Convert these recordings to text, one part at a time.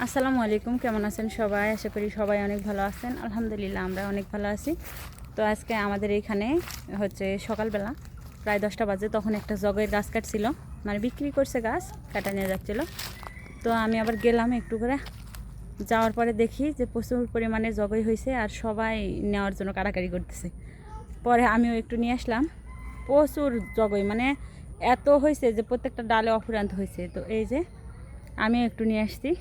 আসসালামু আলাইকুম, কেমন আছেন সবাই? আশা করি সবাই অনেক ভালো আছেন। আলহামদুলিল্লাহ আমরা অনেক ভালো আছি। তো আজকে আমাদের এইখানে হচ্ছে সকালবেলা প্রায় 10টা বাজে, তখন একটা জগের গাছ কাটছিল, মানে বিক্রি করছে, গাছ কাটা নিয়ে যাচ্ছিলো। তো আমি আবার গেলাম একটু করে, যাওয়ার পরে দেখি যে প্রচুর পরিমাণে জগই হয়েছে আর সবাই নেওয়ার জন্য কাড়াকাড়ি করতেছে। পরে আমিও একটু নিয়ে আসলাম। প্রচুর জগই, মানে এত হয়েছে যে প্রত্যেকটা ডালে অফুরান্ত হয়েছে। তো এই যে আমি একটু নিয়ে আসছি,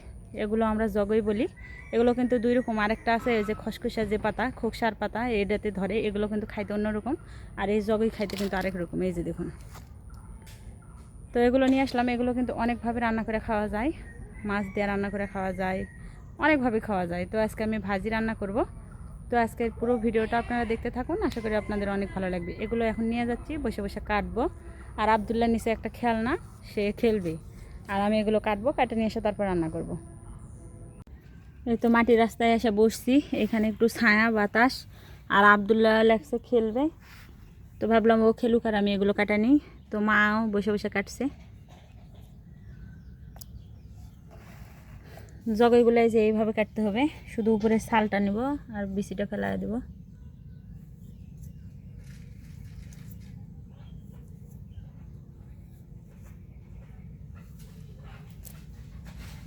এগুলো আমরা জগই বলি। এগুলো কিন্তু দুই রকম, আরেকটা আছে এই যে খসখসা যে পাতা, খোকসার পাতা, এটাতে ধরে, এগুলো কিন্তু খাইতে অন্যরকম, আর এই জগই খাইতে কিন্তু আরেক রকম। এই যে দেখুন, তো এগুলো নিয়ে আসলাম। এগুলো কিন্তু অনেকভাবে রান্না করে খাওয়া যায়, মাছ দিয়ে রান্না করে খাওয়া যায়, অনেকভাবে খাওয়া যায়। তো আজকে আমি ভাজি রান্না করব। তো আজকের পুরো ভিডিওটা আপনারা দেখতে থাকুন, আশা করি আপনাদের অনেক ভালো লাগবে। এগুলো এখন নিয়ে যাচ্ছি, বসে বসে কাটবো। আর আবদুল্লাহ নিচে একটা খেলনা, সে খেলবে, আর আমি এগুলো কাটবো, কাটে নিয়ে এসে তারপর রান্না করব। এই তো মাটির রাস্তায় এসে বসছি, এখানে একটু ছায়া বাতাস, আর আবদুল্লাহ লাগছে খেলবে। তো ভাবলাম ও খেলুক আর আমি এগুলো কাটা নিই। তো মাও বসে বসে কাটছে জগইগুলো। যে এইভাবে কাটতে হবে, শুধু উপরে ছালটা নেব আর বিচিটা ফেলা দেব।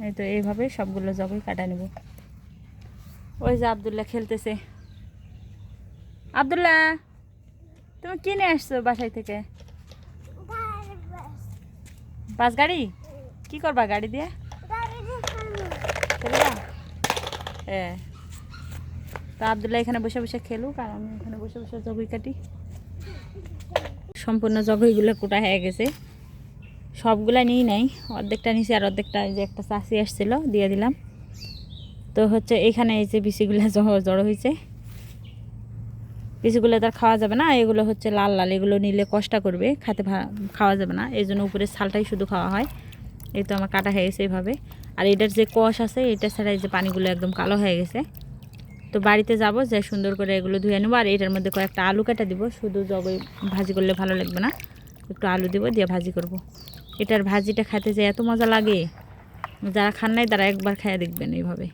এই তো এইভাবে সবগুলো জগই কাটা নেব। ওই যে আবদুল্লাহ খেলতেছে। আবদুল্লাহ, তুমি কিনে আসছো বাসায় থেকে? বাস গাড়ি? কি করবা গাড়ি দিয়ে? হ্যাঁ। তো আবদুল্লাহ এখানে বসে বসে খেলুক আর আমি এখানে বসে বসে জগই কাটি। সম্পূর্ণ জগইগুলো কোটা হয়ে গেছে, সবগুলা নিয়ে নাই, অর্ধেকটা নিচে আর অর্ধেকটা যে একটা চাষি আসছিল দিয়ে দিলাম। তো হচ্ছে এখানে এই যে বিচিগুলো জড়ো হয়েছে, বিচিগুলো তার খাওয়া যাবে না, এগুলো হচ্ছে লাল লাল, এগুলো নিলে কষ্ট করবে, খাওয়া যাবে না, এই জন্য উপরে ছালটাই শুধু খাওয়া হয়। এই তো আমার কাটা হয়ে গেছে এইভাবে। আর এটার যে কষ আছে, এটা ছাড়া এই যে পানিগুলো একদম কালো হয়ে গেছে। তো বাড়িতে যাব, যে সুন্দর করে এগুলো ধুয়ে নেবো। আর এটার মধ্যে কয়েকটা আলু কেটে দিব, শুধু জগই ভাজি করলে ভালো লাগবে না, একটু আলু দিব, দিয়ে ভাজি করব। এটার ভাজিটা খেতে যে এত মজা লাগে, যারা খান নাই তারা একবার খেয়ে দেখবেন এইভাবে।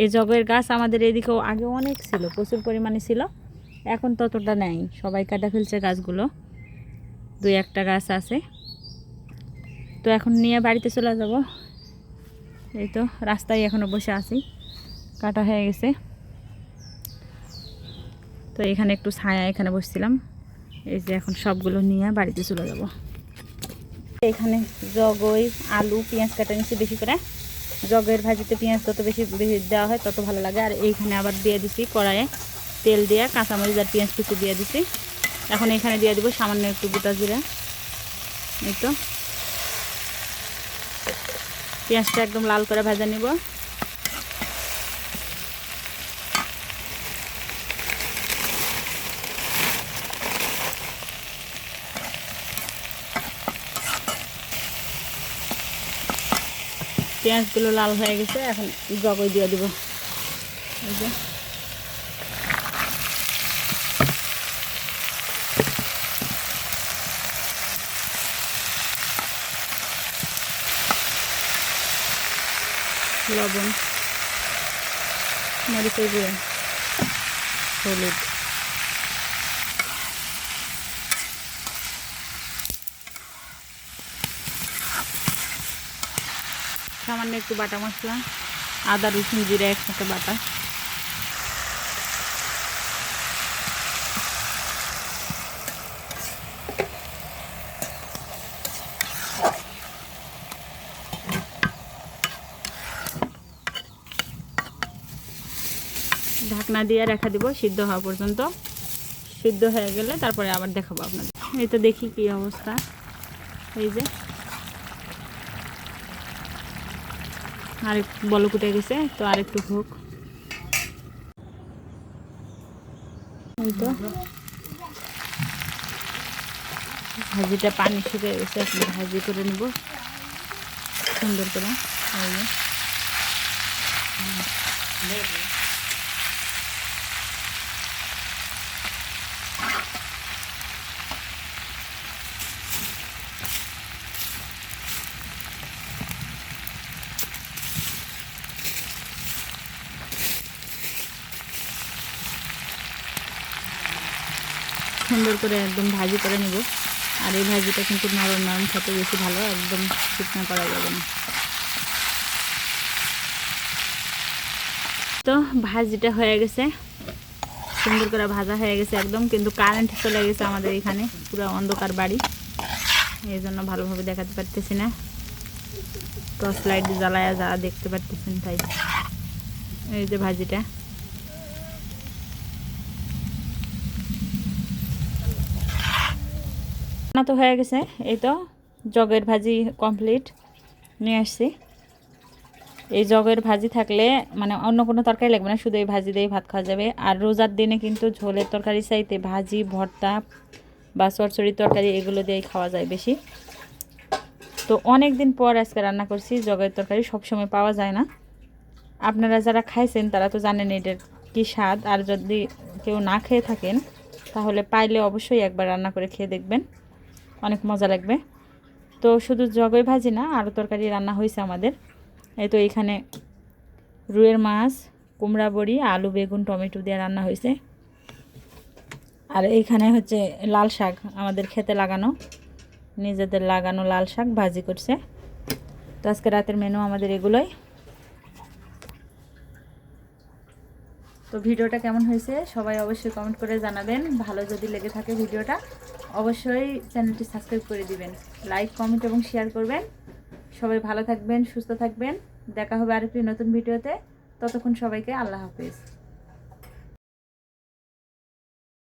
এই জগের গাছ আমাদের এদিকেও আগে অনেক ছিল, প্রচুর পরিমাণে ছিল, এখন ততটা নেই, সবাই কাটা ফেলছে গাছগুলো, দুই একটা গাছ আছে। তো এখন নিয়ে বাড়িতে চলে যাব। এই তো রাস্তায় এখনও বসে আছি, কাটা হয়ে গেছে। তো এখানে একটু ছায়া, এখানে বসছিলাম। এই যে এখন সবগুলো নিয়ে বাড়িতে চলে যাব। এখানে জগই, আলু, পেঁয়াজ কাটা নিচ্ছি বেশি করে। জগের ভাজিতে পেঁয়াজ যত বেশি দেওয়া হয় তত ভালো লাগে। আর এইখানে আবার দিয়ে দিছি কড়াইয়ে তেল দিয়ে, কাঁচামরিচ আর পেঁয়াজ কুচি দিয়ে দিছি। এখন এখানে দিয়ে দিব সামান্য একটু গোটা জিরা। এই তো পেঁয়াজটা একদম লাল করে ভাজা নিব। পেঁয়াজগুলো লাল হয়ে গেছে, এখন জগই দিয়ে দিব। এই যে লবণ, মরিচের গুঁড়ো, হলুদ, সামান্য একটু বাটা মশলা, আদা রসুন জিরা একসাথে বাটা। ঢাকনা দিয়ে রেখে দিব সিদ্ধ হওয়া পর্যন্ত। সিদ্ধ হয়ে গেলে তারপরে আবার দেখাবো আপনাদের। এই তো দেখি কি অবস্থা। এই যে আরেকটু বল কুটে গেছে, তো আরেকটু হোক। এই তো ভাজিটা পানি শুকিয়ে গেছে, এখন ভাজি করে নেব সুন্দর করে। এই যে সুন্দর করে একদম ভাজি করে নেব। আর এই ভাজিটা কিন্তু নরম নরম খেতে বেশি ভালো, একদম শুকনো করা যাবে না। তো ভাজিটা হয়ে গেছে, সুন্দর করে ভাজা হয়ে গেছে একদম, কিন্তু কারেন্ট চলে গেছে আমাদের এখানে, পুরো অন্ধকার বাড়ি, এই জন্য ভালোভাবে দেখাতে পারতেছি না। টর্চ লাইট জ্বালায়া যা দেখতে পারতেছেন তাই। এই যে ভাজিটা না তো হয়ে গেছে। এই তো জগের ভাজি কমপ্লিট নিয়ে আসছি। এই জগের ভাজি থাকলে মানে অন্য কোনো তরকারি লাগবে না, শুধু এই ভাজি দিয়ে ভাত খাওয়া যাবে। আর রোজার দিনে কিন্তু ঝোলের তরকারি চাইতে ভাজি, ভর্তা বা চচ্চড়ির তরকারি এগুলো দিয়েই খাওয়া যায় বেশি। তো অনেক দিন পর আজকে রান্না করছি জগের তরকারি, সবসময় পাওয়া যায় না। আপনারা যারা খাইছেন তারা তো জানেন এটার কী স্বাদ। আর যদি কেউ না খেয়ে থাকেন তাহলে পাইলে অবশ্যই একবার রান্না করে খেয়ে দেখবেন, অনেক মজা লাগবে। তো শুধু জগই ভাজি না, আরও তরকারি রান্না হয়েছে আমাদের। এই তো এখানে রুইয়ের মাছ, কুমড়া বড়ি, আলু, বেগুন, টমেটো দিয়ে রান্না হয়েছে। আর এইখানে হচ্ছে লাল শাক, আমাদের খেতে লাগানো, নিজেদের লাগানো লাল শাক ভাজি করছে। তো আজকে রাতের মেনু আমাদের এগুলোই। তো ভিডিওটা কেমন হয়েছে সবাই অবশ্যই কমেন্ট করে জানাবেন। ভালো যদি লেগে থাকে ভিডিওটা অবশ্যই চ্যানেলটি সাবস্ক্রাইব করে দিবেন, লাইক, কমেন্ট এবং শেয়ার করবেন। সবাই ভালো থাকবেন, সুস্থ থাকবেন। দেখা হবে আরেকটি নতুন ভিডিওতে। ততক্ষণ সবাইকে আল্লাহ হাফেজ।